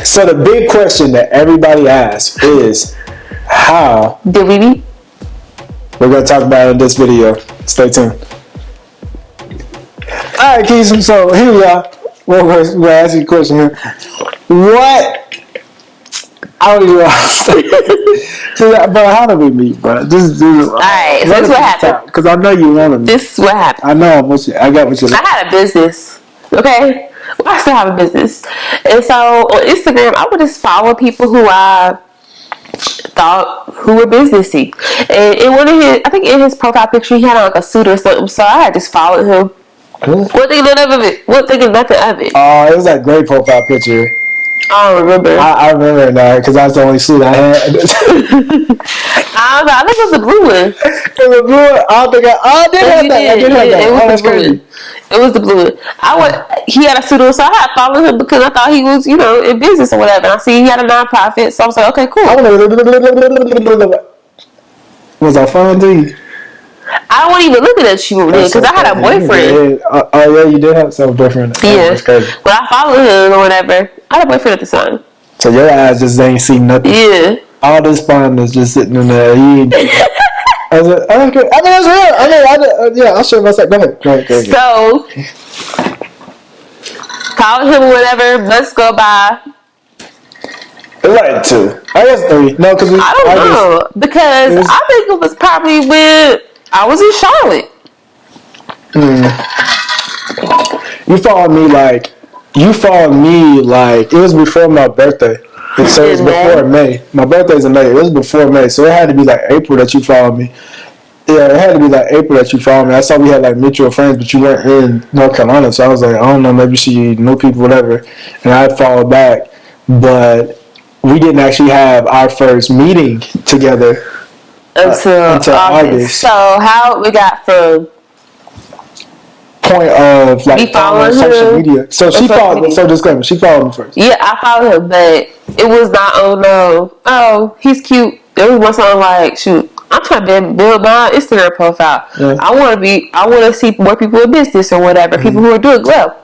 So the big question that everybody asks is, how did we meet? We're going to talk about it in this video. Stay tuned. Alright, Kheiston, so here we are. We're going to ask you a question here. What? I don't even know. But how did we meet, bro? Alright, so this is what happened. Because I know you want to meet. This is what happened. I know. I got what you like. I had a business. Okay? Well, I still have a business. And so on Instagram, I would just follow people who I thought who were businessy. And in one of his, I think in his profile picture, he had on like a suit or something. So I had just followed him. What thinking nothing of it? What thinking nothing of it? Oh, it was that great profile picture. I don't remember. I remember it now because that's the only suit I had. I think it was the blue one. It was the blue one. I did have that. I did have that. It was the blue one. It was the blue one. He had a suit on, so I had followed him because I thought he was, in business or whatever. And I see he had a nonprofit, so I was like, okay, cool. Was I fun to you? I wasn't even looking at you then because I had a boyfriend. Oh yeah, you did have some boyfriend. Yeah, that's crazy. But I followed him or whatever. I had a boyfriend at the time. So your eyes just ain't seen nothing. Yeah. All this fun is just sitting in there. I mean, that's real. I'll show myself. Go ahead. So, followed him or whatever. Months go by. It was like 2. I guess 3. No, because I don't know. Because I think it was probably when I was in Charlotte. You followed me like it was before my birthday. So it was before May. My birthday's in May. It was before May, so it had to be like April that you followed me. Yeah, it had to be like April that you followed me. I saw we had like mutual friends, but you weren't in North Carolina, so I was like, I don't know, maybe she knew people, whatever. And I followed back, but we didn't actually have our first meeting together until August. So how we got from point of like following social media. So she followed me. So disclaimer, she followed me first. Yeah, I followed him, but it was not. Oh, he's cute. It was more something like, shoot, I'm trying to build my Instagram profile. Yeah. I want to see more people in business or whatever. Mm-hmm. People who are doing well.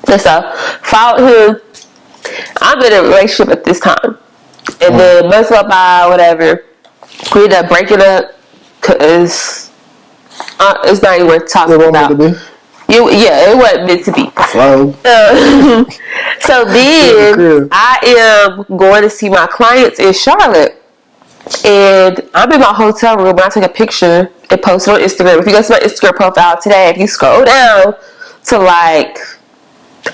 And so followed him. I'm in a relationship at this time, and then months go by, whatever. We ended up breaking up because it's not even worth talking about. It wasn't meant to be. So then I am going to see my clients in Charlotte, and I'm in my hotel room. And I take a picture and post it on Instagram. If you go to my Instagram profile today, if you scroll down to like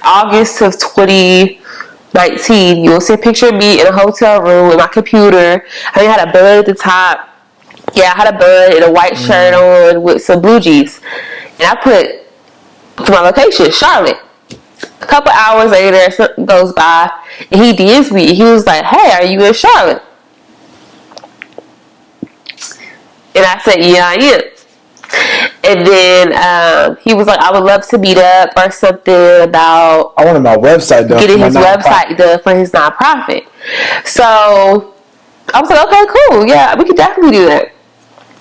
August of 2019, you'll see a picture of me in a hotel room with my computer. I had a bun at the top. Yeah, I had a bun and a white shirt on with some blue jeans. And I put to my location, Charlotte. A couple hours later, something goes by, and he DMs me. He was like, "Hey, are you in Charlotte?" And I said, "Yeah, I am." And then he was like, "I would love to meet up or something about." I wanted my website done. Getting his website done for his nonprofit. So I was like, "Okay, cool. Yeah, we could definitely do that."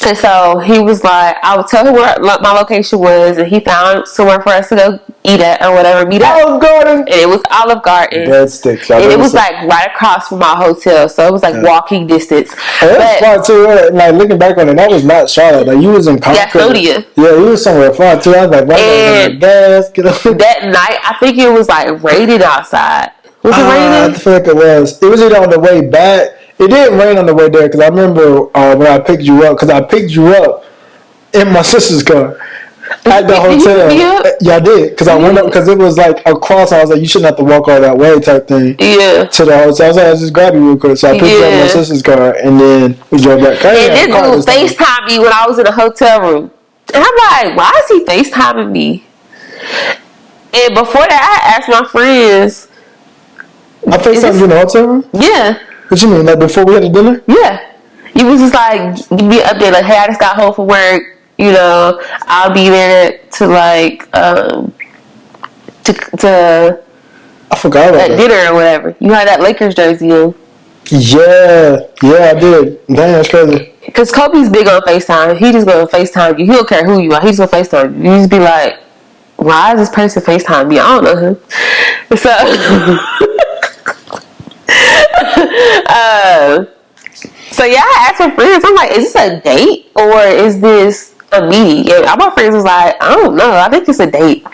And so he was like, I would tell him where my location was, and he found somewhere for us to go eat at or whatever, meet up. Olive Garden. And it was Olive Garden. Dead sticks. And it was like right across from my hotel, so it was like walking distance. That was far too. Like looking back on it, that was not Charlotte. Like you was in Concord. Gastonia. Yeah, you was somewhere far too. I was like, that night, I think it was like raining outside. Was it raining? I feel like it was. It was either on the way back. It didn't rain on the way there because I remember when I picked you up. Because I picked you up in my sister's car at the hotel. Yeah, I did. Because I went up because it was like across. I was like, you shouldn't have to walk all that way type thing. Yeah. To the hotel. I was like, I'll just grab you real quick. So I picked you up in my sister's car and then we drove back. And this dude FaceTimed me when I was in the hotel room. And I'm like, why is he FaceTiming me? And before that, I asked my friends. I FaceTimed you in the hotel room? Yeah. What you mean, like before we had the dinner? Yeah. He was just like, give me an update, like, hey, I just got home from work, I'll be there to like, to I forgot about that. Dinner or whatever. You had that Lakers jersey on. Yeah, I did. Damn, that's crazy. Because Kobe's big on FaceTime. He just gonna FaceTime you. He don't care who you are. He's gonna FaceTime you. You just be like, why is this person FaceTime me? I don't know him. So... So yeah, I asked my friends. I'm like, is this a date or is this a meeting? And all my friends was like, I don't know. I think it's a date.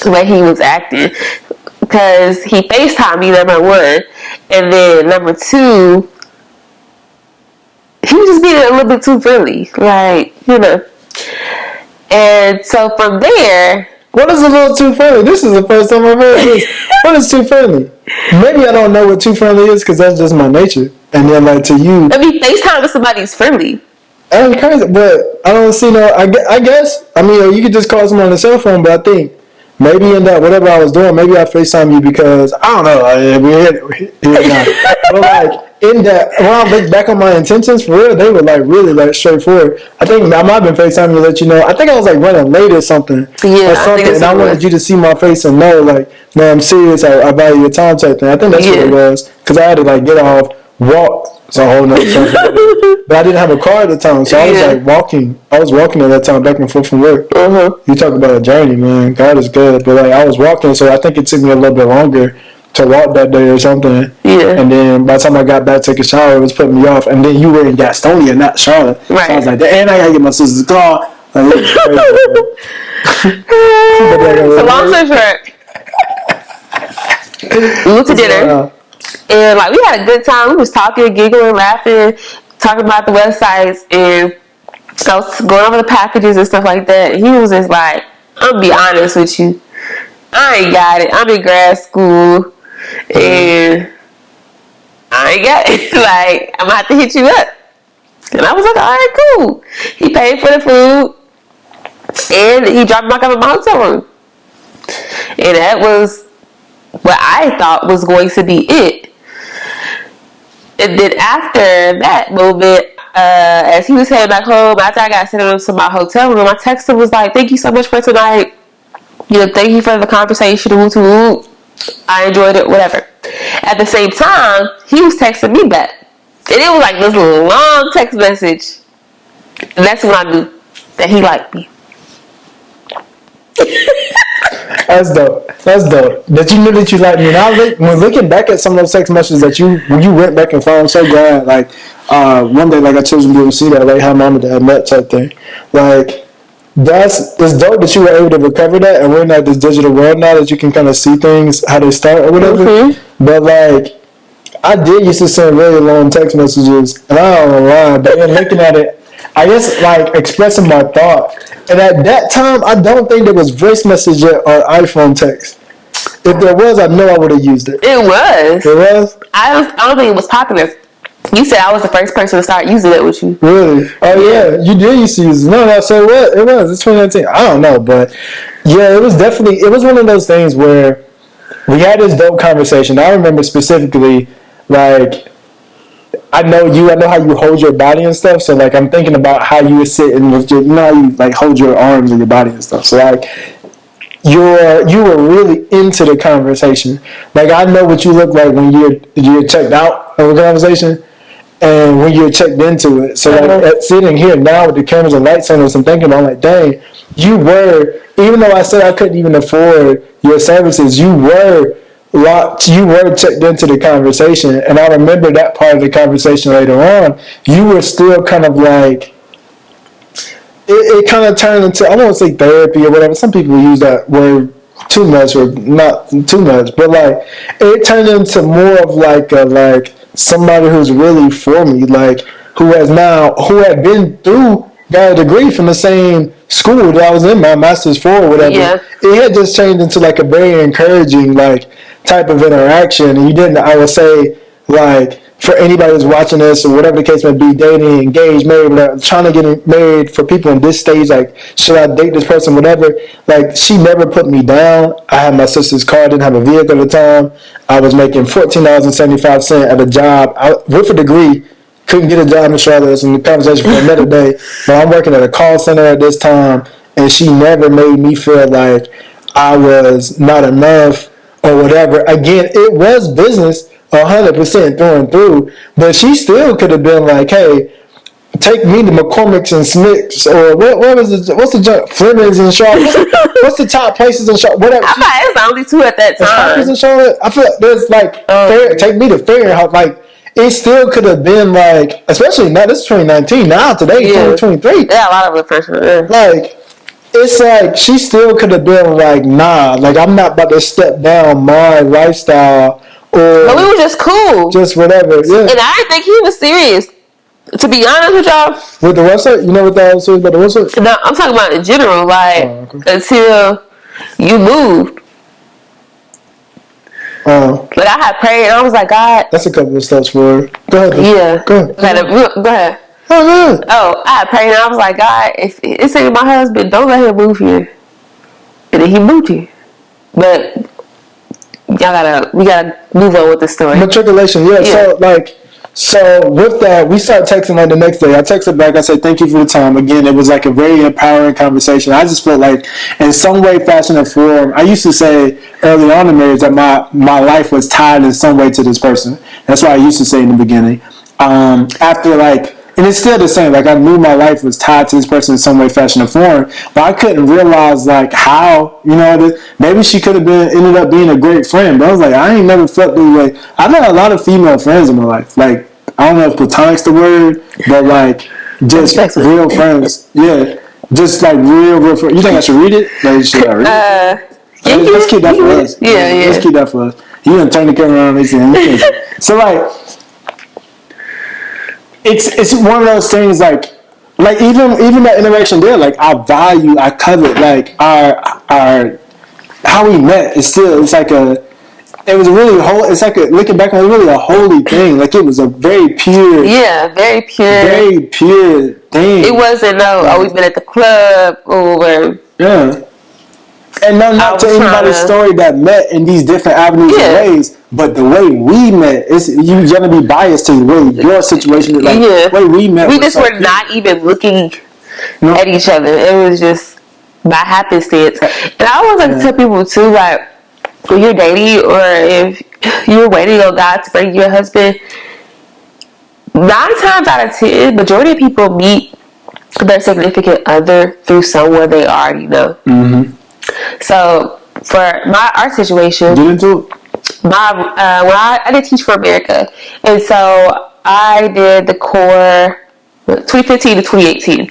The way he was acting, because he FaceTimed me, number one, and then number two, he was just being a little bit too friendly, like, you know. And so from there, what is a little too friendly? This is the first time I've heard this. What is too friendly? Maybe I don't know what too friendly is because that's just my nature. And then, like, to you, I mean, FaceTime with somebody who's friendly. That's crazy, but I don't see no. I guess I mean you could just call someone on the cell phone, but I think maybe in that whatever I was doing, maybe I FaceTime you because I don't know. But like in that, when I look back on my intentions for real, they were like really like straightforward. I think I might have been FaceTiming to let you know. I think I was like running late or something. Yeah, or something, and I wanted you to see my face and know like, man, I'm serious. I value your time type thing. I think that's what it was because I had to like get off, walk. It's a whole nother thing. But I didn't have a car at the time, so I was like walking. I was walking at that time back and forth from work. You talk about a journey, man. God is good. But like I was walking, so I think it took me a little bit longer to walk that day or something. Yeah. And then by the time I got back, take a shower, it was putting me off. And then you were in Gastonia, not Charlotte. Right. So I was like, and I gotta get my sister's car. Like, so long story short, we went to dinner. And like we had a good time. We was talking, giggling, laughing, talking about the websites, and I was going over the packages and stuff like that. And he was just like, "I'm gonna be honest with you, I ain't got it. I'm in grad school, and I ain't got it. Like I'm gonna have to hit you up." And I was like, "All right, cool." He paid for the food, and he dropped me off at my hotel room, and that was what I thought was going to be it. And then after that moment, as he was heading back home, after I got sent him to my hotel room, I texted him, was like, "Thank you so much for tonight. You know, thank you for the conversation. I enjoyed it, whatever." At the same time, he was texting me back. And it was like this long text message. And that's when I knew that he liked me. That's dope. That you knew that you liked me. And when looking back at some of those text messages that you went back and found, I'm so glad. Like one day, like I chose to be able to see that, like how mom and dad met type thing. Like it's dope that you were able to recover that, and we're in like this digital world now that you can kind of see things how they start or whatever. Mm-hmm. But like I did used to send really long text messages, and I don't know why. But then looking at it, I guess like expressing my thought. And at that time, I don't think there was voice message or iPhone text. If there was, I know I would have used it. It was. It was? I don't think it was popular. You said I was the first person to start using it with you. Really? Oh, yeah. You did used to use it. No, so what? It was. It's 2019. I don't know. But, yeah, it was one of those things where we had this dope conversation. I remember specifically, like, I know how you hold your body and stuff. So like I'm thinking about how you would sit and with your, how you like hold your arms and your body and stuff. So like you were really into the conversation. Like I know what you look like when you're checked out of a conversation and when you're checked into it. So like sitting here now with the cameras and lights on us, I'm thinking about like, dang, you were, even though I said I couldn't even afford your services, you were checked into the conversation, and I remember that part of the conversation later on. You were still kind of like it kind of turned into, I won't say therapy or whatever. Some people use that word too much or not too much, but like it turned into more of like somebody who's really for me, like who had been through, got a degree from the same school that I was in my master's for or whatever. Yeah. It had just changed into like a very encouraging like type of interaction, and you didn't, I would say, like for anybody who's watching this or whatever the case may be, dating, engaged, married, whatever, trying to get married for people in this stage, like should I date this person, whatever, like she never put me down. I had my sister's car, didn't have a vehicle at the time. I was making $14.75 at a job with a degree. Couldn't get a job in Charlotte. It's in the conversation for another day. But I'm working at a call center at this time, and she never made me feel like I was not enough or whatever. Again, it was business 100% through and through, but she still could have been like, hey, take me to McCormick's and Smith's, or what's the junk? Fleming's in Charlotte. What's the top places in Charlotte? Whatever. I thought it was the only two at that time. In Charlotte, I feel like there's like take me to Fair, like it still could have been like, especially now, this is 2019, now today, 2023. Yeah, a lot of refreshment. Yeah. Like, it's like, she still could have been like, nah, like, I'm not about to step down my lifestyle or. But we were just cool. Just whatever, yeah. And I didn't think he was serious. To be honest with y'all. With the website? You know what that was about the website? No, I'm talking about in general, like, until you moved. Like, I had prayed and I was like, God. That's a couple of steps forward. Go ahead. Yeah. Go ahead. Oh, I had prayed and I was like, God, if it's ain't my husband, don't let him move here. And then he moved here. But we gotta move on with the story. Matriculation, So with that, we started texting like the next day. I texted back. I said, thank you for the time. Again, it was like a very empowering conversation. I just felt like in some way, fashion, or form, I used to say early on in marriage that my life was tied in some way to this person. That's what I used to say in the beginning. After and it's still the same. Like, I knew my life was tied to this person in some way, fashion, or form, but I couldn't realize like how, maybe she could have ended up being a great friend. But I was like, I ain't never felt this way. I've had a lot of female friends in my life. Like, I don't know if platonic's the word, but like just real friends. Yeah, just like real friends. You think I should read it? Like, should I read it? Let's keep that for us. Yeah. Let's keep that for us. You gonna turn the camera around and listen. So like. It's one of those things like even that interaction there, like I covet like our how we met. It's like looking back on it, really a holy thing. Like, it was a very pure, very pure thing. It wasn't we met at the club or And not to anybody's story that met in these different avenues and ways, but the way we met, you're going to be biased to the way your situation is. Like, the way we met. We just were not even looking at each other. It was just by happenstance. And I always like to tell people, too, like, when you're dating or if you're waiting on God to bring you a husband, 9 times out of 10, majority of people meet their significant other through someone they already know. Mm-hmm. So for our situation, get into it. I did Teach for America, and so I did the core 2015 to 2018,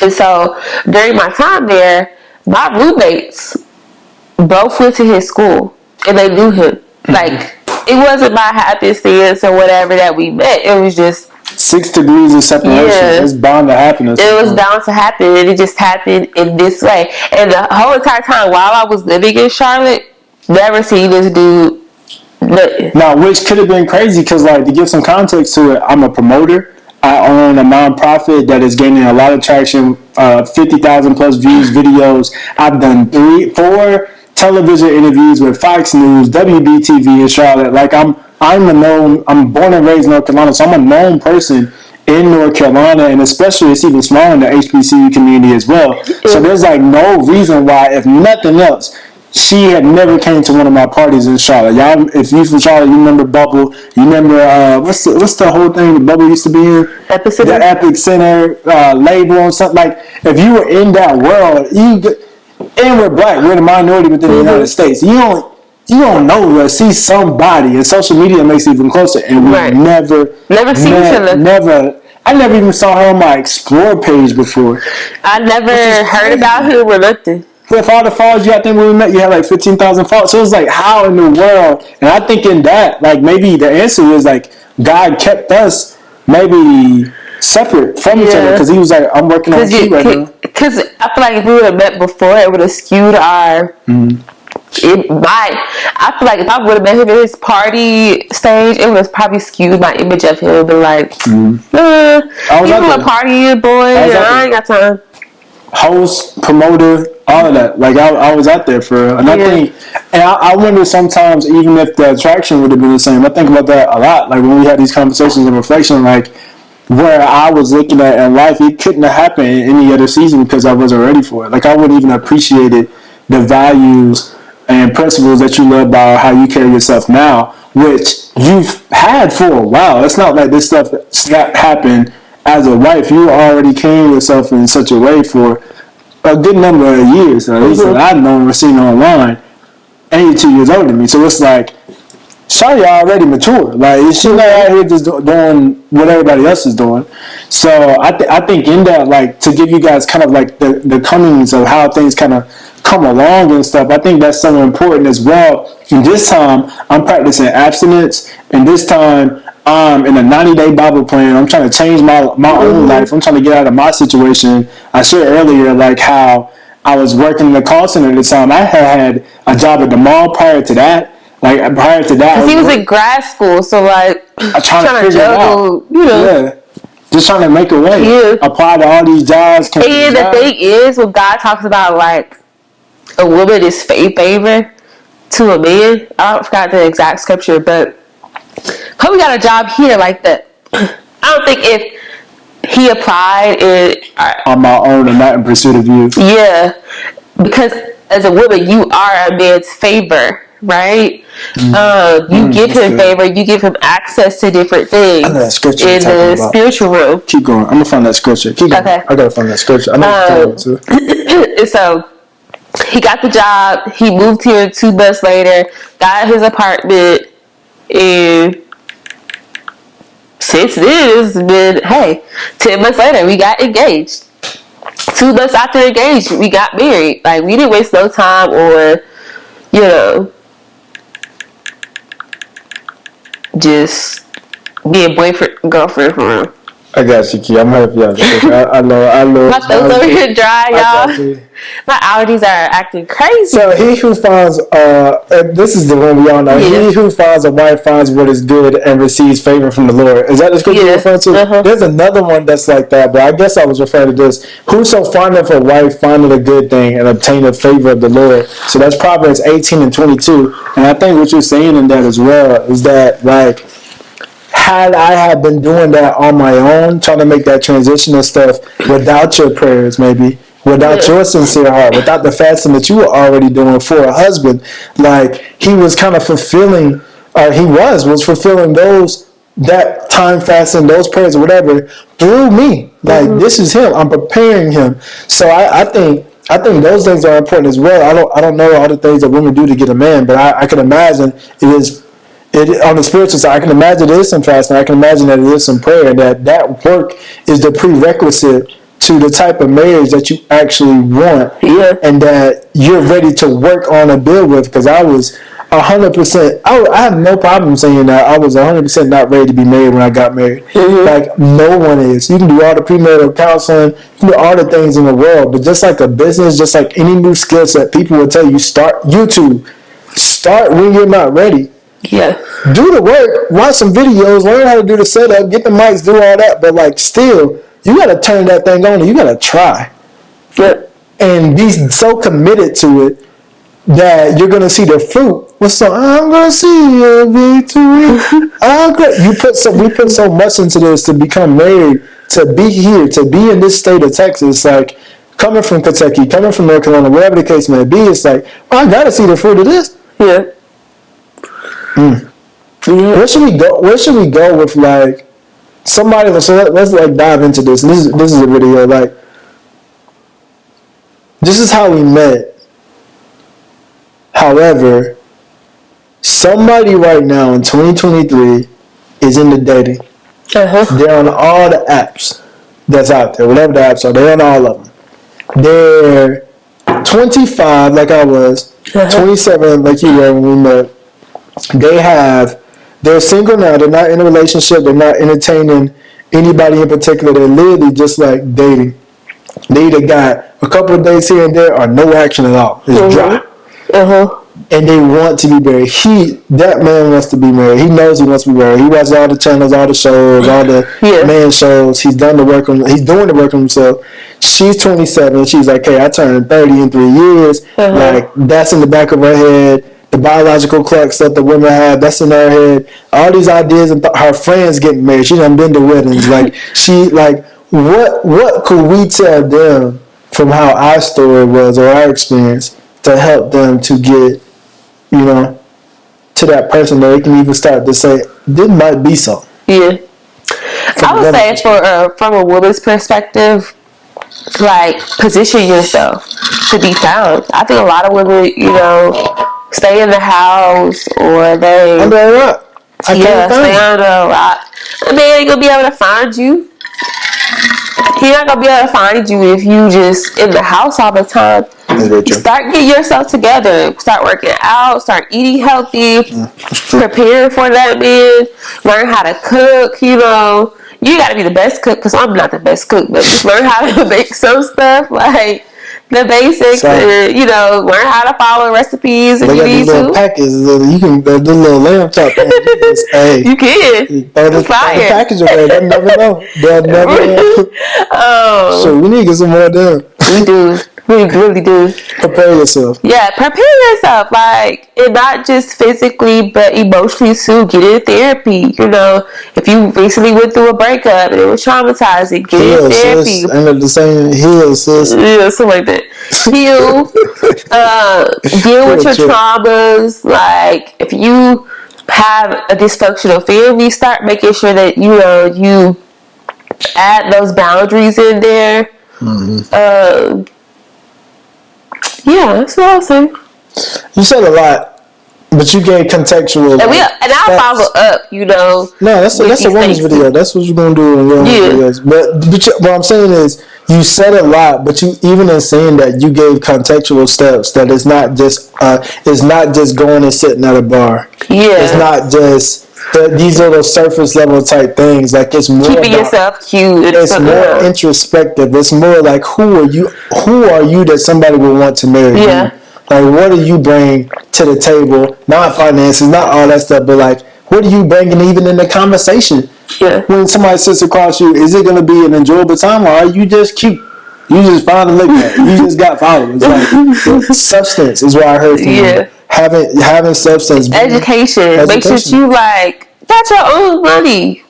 and so during my time there, my roommates both went to his school and they knew him. Mm-hmm. Like, it wasn't by happenstance or whatever that we met. It was just 6 degrees of separation. Yeah. It's bound to happen. It was bound to happen, and it just happened in this way. And the whole entire time while I was living in Charlotte, never seen this dude. Now, which could have been crazy because, like, to give some context to it, I'm a promoter. I own a nonprofit that is gaining a lot of traction, 50,000 plus views videos. I've done 4 television interviews with Fox News, WBTV in Charlotte. Like, I'm born and raised in North Carolina, so I'm a known person in North Carolina, and especially it's even smaller in the HBCU community as well. So there's like no reason why, if nothing else, she had never came to one of my parties in Charlotte. Y'all, if you from Charlotte, you remember Bubble. You remember what's the whole thing that Bubble used to be in? Epic Center. The Epic Center label and something. Like, if you were in that world, and we're black, we're the minority within the United States. You don't know us. See somebody, and social media makes it even closer. And we never seen each other. Never. I never even saw her on my Explore page before. I never heard about him or nothing. With all the followers you had, when we met, you had like 15,000 followers. So it was like, how in the world? And I think in that, like, maybe the answer is like God kept us maybe separate from each other, because he was like, I'm working on you right now. Because I feel like if we would have met before, it would have skewed our. I feel like if I would have met him at his party stage, it would have probably skewed my image of him. But like, he's a party boy, and I ain't got time. Host, promoter, all of that. Like, I was out there for, and I think, and I wonder sometimes, even if the attraction would have been the same, I think about that a lot. Like, when we had these conversations and reflection, like, where I was looking at in life, it couldn't have happened in any other season because I wasn't ready for it. Like, I wouldn't even appreciated the values and principles that you live by, how you carry yourself now, which you've had for a while. It's not like this stuff happened as a wife. You already carrying yourself in such a way for a good number of years, at least that I've known or seen online. And you're 2 years older than me, so it's like Shawty already mature. Like, she's not out here just doing what everybody else is doing. So I think in that, like, to give you guys kind of like the comings of how things kind of come along and stuff, I think that's so important as well. And this time, I'm practicing abstinence, and this time, I'm in a 90-day Bible plan. I'm trying to change my own life. I'm trying to get out of my situation. I shared earlier, like, how I was working in the call center at the time. I had a job at the mall prior to that. Like, prior to that, because he was in grad school, so like I'm trying to juggle, just trying to make a way. Yeah. Apply to all these jobs. And the thing is, when God talks about like a woman is favor to a man, I forgot the exact scripture, but Kobe got a job here like that. I don't think if he applied it on my own and not in pursuit of you. Yeah, because as a woman, you are a man's favor. Right? You give him favor, you give him access to different things in the spiritual room. Keep going. I'm gonna find that scripture. Keep going. Okay. I gotta find that scripture. I know what you're talking about. So he got the job, he moved here 2 months later, got his apartment, and since then it's been 10 months later we got engaged. 2 months after engaged, we got married. Like, we didn't waste no time on, just being boyfriend girlfriend for real. I got you, Key. I'm happy. I know. My throat's over here dry, y'all. My allergies are acting crazy. So he who finds, and this is the one we all know. Yeah. He who finds a wife finds what is good and receives favor from the Lord. Is that the scripture you're referring to? Uh-huh. There's another one that's like that, but I guess I was referring to this. Whoso findeth a wife findeth a good thing and obtaineth favor of the Lord. So that's Proverbs 18 and 22. And I think what you're saying in that as well is that, like, had I have been doing that on my own, trying to make that transition and stuff without your prayers, maybe, without your sincere heart, without the fasting that you were already doing for a husband, like, he was kind of fulfilling, or he was fulfilling that time fasting, those prayers, or whatever, through me. Like, this is him. I'm preparing him. So I think those things are important as well. I don't know all the things that women do to get a man, but I can imagine it on the spiritual side. I can imagine it is some fasting. I can imagine that it is some prayer. That work is the prerequisite to the type of marriage that you actually want, and that you're ready to work on and build with. Because I was 100%. I have no problem saying that I was 100% not ready to be married when I got married. Like, no one is. You can do all the premarital counseling, you can do all the things in the world, but just like a business, just like any new skill set, people will tell you, start YouTube. Start when you're not ready. Yeah. Do the work, watch some videos, learn how to do the setup, get the mics, do all that, but like, still, you gotta turn that thing on and you gotta try. And be so committed to it that you're gonna see the fruit. I'm gonna see a victory. We put so much into this to become married, to be here, to be in this state of Texas, like, coming from Kentucky, coming from North Carolina, whatever the case may be, it's like, I gotta see the fruit of this. Yeah. Where should we go? Where should we go with, like, somebody? So let's like dive into this. And this is a video. Like, this is how we met. However, somebody right now in 2023 is into dating. They're on all the apps that's out there, whatever the apps are. They're on all of them. They're 25, like I was, 27, like you were when we met. They're single now. They're not in a relationship. They're not entertaining anybody in particular. They're literally just like dating. They either got a couple of days here and there or no action at all. It's dry. And they want to be married. That man wants to be married. He knows he wants to be married. He watches all the channels, all the shows, all the man shows. He's doing the work on himself. She's 27. She's like, hey, I turned 30 in 3 years. Like, that's in the back of her head. The biological clock stuff that women have, that's in her head. All these ideas, and her friends getting married. She done been to weddings. Like, what could we tell them from how our story was or our experience to help them to get, to that person that they can even start to say, this might be something. Yeah. I would say from a woman's perspective, like, position yourself to be found. I think a lot of women, stay in the house or they under a rock. I can't stay find under a rock. A man ain't gonna be able to find you. He not gonna be able to find you if you just in the house all the time. Start getting yourself together. Start working out. Start eating healthy. Prepare for that man. Learn how to cook. You know, you gotta be the best cook because I'm not the best cook, but just learn how to make some stuff like the basics, and you know, learn how to follow recipes if you need to. Little packets, you can the little lamb chop. Hey, you can. The package away. They'll never know. They'll never know. So we need to get some more done. We do. We really do. Prepare yourself. Yeah, prepare yourself. Like, and not just physically, but emotionally too. Get in therapy. You know, if you recently went through a breakup and it was traumatizing, get in therapy. Sis. Ain't it the same? Heal, sis. Yeah, something like that. Heal. Deal with your traumas. Like, if you have a dysfunctional family, start making sure that, you know, you add those boundaries in there. Mm-hmm. Yeah, that's what I was saying. You said a lot, but you gave contextual. And I'll follow up, you know. No, that's a woman's video. That's what you're gonna do in your videos. But what I'm saying is, you said a lot, but you even in saying that, you gave contextual steps. That it's not just going and sitting at a bar. Yeah, it's not just these little surface level type things. Like, it's more keeping yourself cute. It's more introspective. It's more like, who are you that somebody would want to marry? Yeah. Like, what do you bring to the table? Not finances, not all that stuff, but like, what are you bringing even in the conversation? Yeah. When somebody sits across you, is it going to be an enjoyable time, or are you just cute? You just found to look at. You just got followers. Like, substance is what I heard from you. Having substance. Education. Make sure you got your own money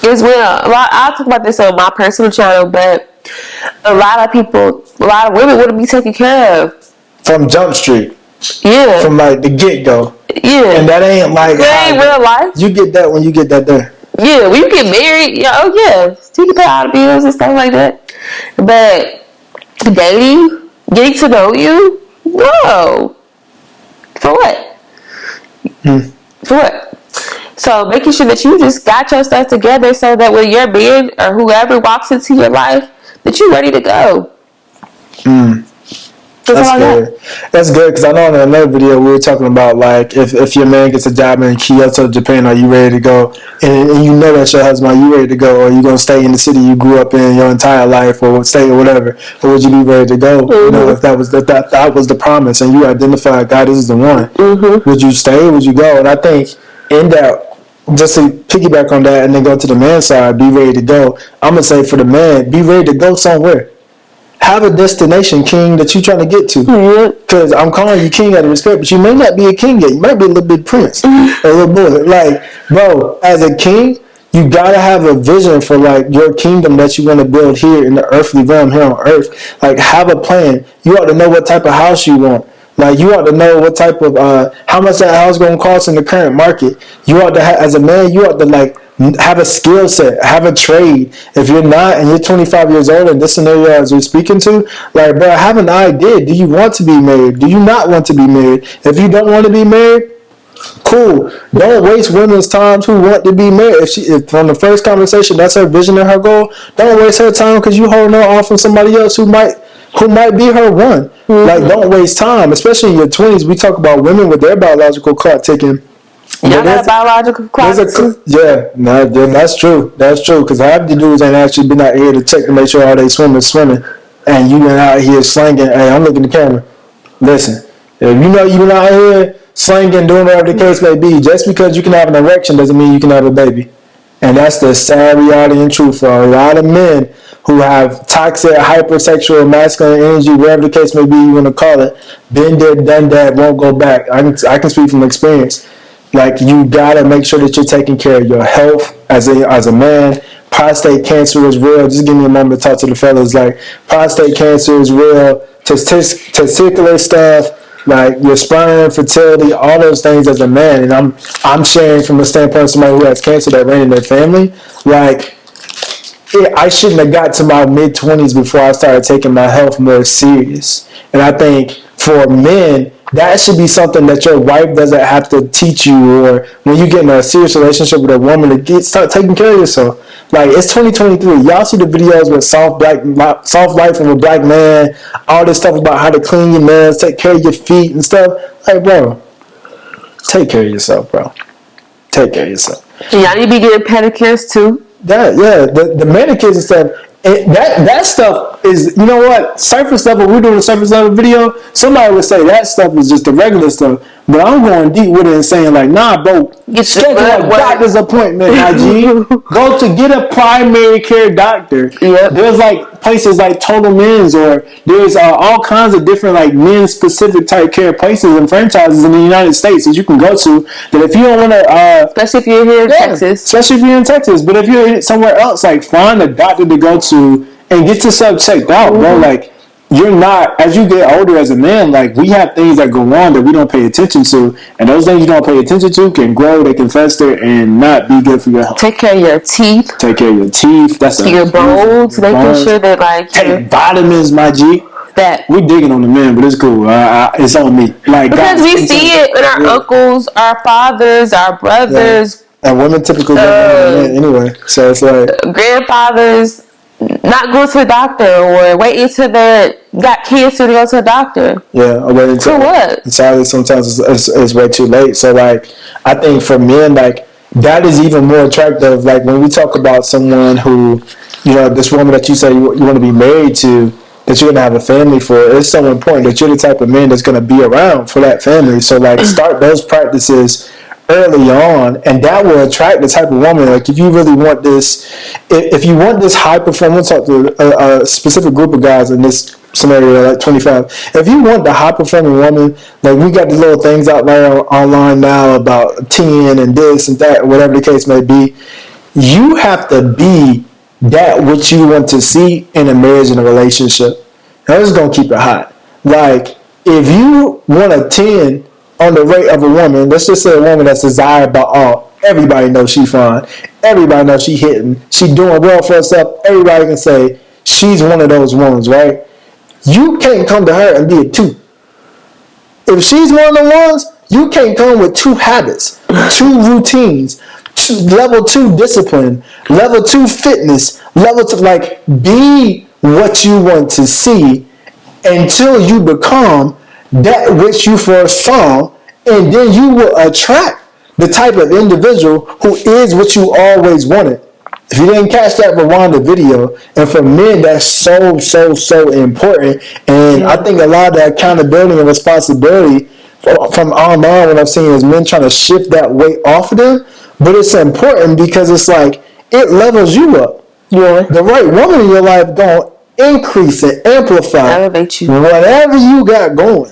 as well. I'll talk about this on my personal channel, but a lot of women want to be taken care of. From Jump Street. Yeah. From like the get-go. Yeah. And that ain't like... That ain't real life. You get that when you get that there. Yeah, when you get married, so you can pay all the bills and stuff like that. But dating, getting to know you, no. For what? For what? So making sure that you just got your stuff together so that when your man or whoever walks into your life, that you're ready to go. That's good. That's good, because I know in another video we were talking about, like, if your man gets a job in Kyoto, Japan, are you ready to go? And you know that's your husband, are you ready to go? Or are you going to stay in the city you grew up in your entire life, or stay or whatever? Or would you be ready to go? Mm-hmm. You know, if that was the promise, and you identified, God, this is the one. Mm-hmm. Would you stay? Would you go? And I think in that, just to piggyback on that and then go to the man's side, be ready to go. I'm going to say for the man, be ready to go somewhere. Have a destination, king, that you're trying to get to. Because I'm calling you king out of respect, but you may not be a king yet. You might be a little bit prince, a little boy. Like, bro, as a king, you gotta have a vision for like your kingdom that you want to build here in the earthly realm, here on earth. Like, have a plan. You ought to know what type of house you want. Like, you ought to know what type of how much that house going to cost in the current market. You ought to as a man, you ought to like have a skill set, have a trade. If you're not, and you're 25 years old, in this scenario as we're speaking to, like, bro, have an idea. Do you want to be married? Do you not want to be married? If you don't want to be married, cool. Don't waste women's time who want to be married. If from the first conversation that's her vision and her goal, don't waste her time because you holding her off on somebody else who might be her one. Mm-hmm. Like, don't waste time, especially in your 20s. We talk about women with their biological clock ticking. Y'all got a biological clock too? That's true. That's true, because half the dudes ain't actually been out here to check to make sure all they swimming, and you been out here slanging. Hey, I'm looking at the camera. Listen, if you know you been out here slanging, doing whatever the case may be, just because you can have an erection doesn't mean you can have a baby. And that's the sad reality and truth for a lot of men who have toxic, hypersexual, masculine energy, whatever the case may be you want to call it. Been there, done that, won't go back. I can speak from experience. Like, you gotta make sure that you're taking care of your health as a man. Prostate cancer is real. Just give me a moment to talk to the fellas. Like, prostate cancer is real. Testicular stuff, like your sperm, fertility, all those things as a man. And I'm sharing from the standpoint of somebody who has cancer that ran in their family. Like, I shouldn't have got to my mid-20s before I started taking my health more serious. And I think for men, that should be something that your wife doesn't have to teach you, or when you get in a serious relationship with a woman, to start taking care of yourself. Like, it's 2023. Y'all see the videos with soft life from a black man, all this stuff about how to clean your nails, take care of your feet and stuff. Like, bro, take care of yourself, bro. Take care of yourself. And y'all need to be getting pedicures too. The manicures and stuff. That stuff is, you know what, surface level. We're doing a surface level video. Somebody would say that stuff is just the regular stuff, but I'm going deep with it and saying, like, nah, bro, schedule a doctor's appointment, IG. Go to get a primary care doctor. Yep. There's like places like Total Men's, or there's all kinds of different like men's specific type care places and franchises in the United States that you can go to. That if you don't want to, especially if you're here in Texas, but if you're somewhere else, like, find a doctor to go to and get yourself checked out, bro. Like, you're not, as you get older as a man, like, we have things that go on that we don't pay attention to, and those things you don't pay attention to can grow, they can fester, and not be good for your health. Take care of your teeth. That's your bones, making sure that, like, take vitamins, my G. That we digging on the men, but it's cool. It's on me. Like, because we see it in our uncles, our fathers, our brothers, and women typically don't know men anyway. So it's like grandfathers not go to the doctor, or waiting till they got cancer to go to the doctor. Yeah, or waiting for what? Sadly, sometimes it's way too late. So, like, I think for men, like, that is even more attractive. Like, when we talk about someone who, you know, this woman that you say you want to be married to, that you're going to have a family for, it's so important that you're the type of man that's going to be around for that family. So, like, start those practices early on, and that will attract the type of woman. Like, if you really want this, if you want this high performance, talk to a specific group of guys in this scenario, like 25. If you want the high performing woman, like, we got these little things out there online now about 10 and this and that, whatever the case may be. You have to be that which you want to see in a marriage and a relationship. And I'm just gonna keep it hot. Like, if you want a 10 on the rate of a woman, let's just say a woman that's desired by all. Everybody knows she fine. Everybody knows she hitting. She doing well for herself. Everybody can say she's one of those ones, right? You can't come to her and be a 2. If she's one of the ones, you can't come with 2 habits, 2 routines, level 2 discipline, level 2 fitness, level 2, like, be what you want to see until you become that which you first saw, and then you will attract the type of individual who is what you always wanted. If you didn't catch that Rwanda video, and for men, that's so, so, so important. And I think a lot of the accountability and responsibility from online, what I've seen is men trying to shift that weight off of them. But it's important because it's like, it levels you up. The right woman in your life going to increase and amplify, elevate you, whatever you got going.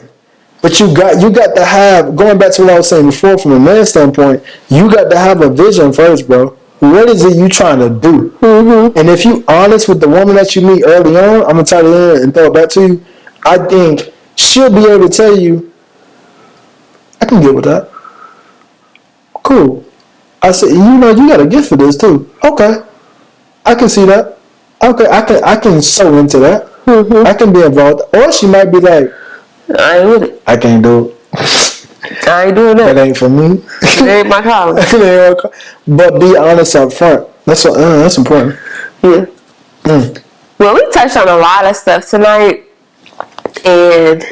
But you got to have, going back to what I was saying before from a man's standpoint, you got to have a vision first, bro. What is it you trying to do? Mm-hmm. And if you honest with the woman that you meet early on, I'm going to tie it in and throw it back to you, I think she'll be able to tell you, I can get with that. Cool. I said, you know, you got a gift for this too. Okay. I can see that. Okay, I can sew into that. Mm-hmm. I can be involved. Or she might be like, I ain't with it. I can't do it. I ain't doing that. That ain't for me. It ain't my calling. But be honest up front. That's important. Yeah. Well, we touched on a lot of stuff tonight, and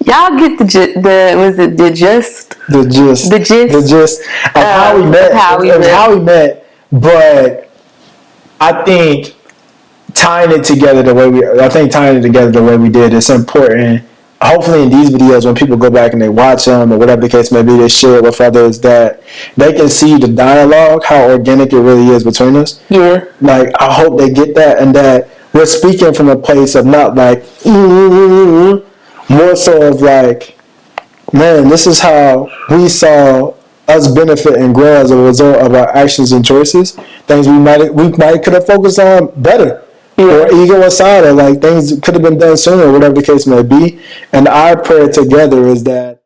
y'all get the gist of how we met. But I think tying it together the way we did is important. Hopefully in these videos, when people go back and they watch them or whatever the case may be, they share it with others, that they can see the dialogue, how organic it really is between us. Yeah. Like, I hope they get that, and that we're speaking from a place of not like, more so of like, man, this is how we saw us benefit and grow as a result of our actions and choices. Things we might could have focused on better. Or ego aside, or like things could have been done sooner, whatever the case may be. And our prayer together is that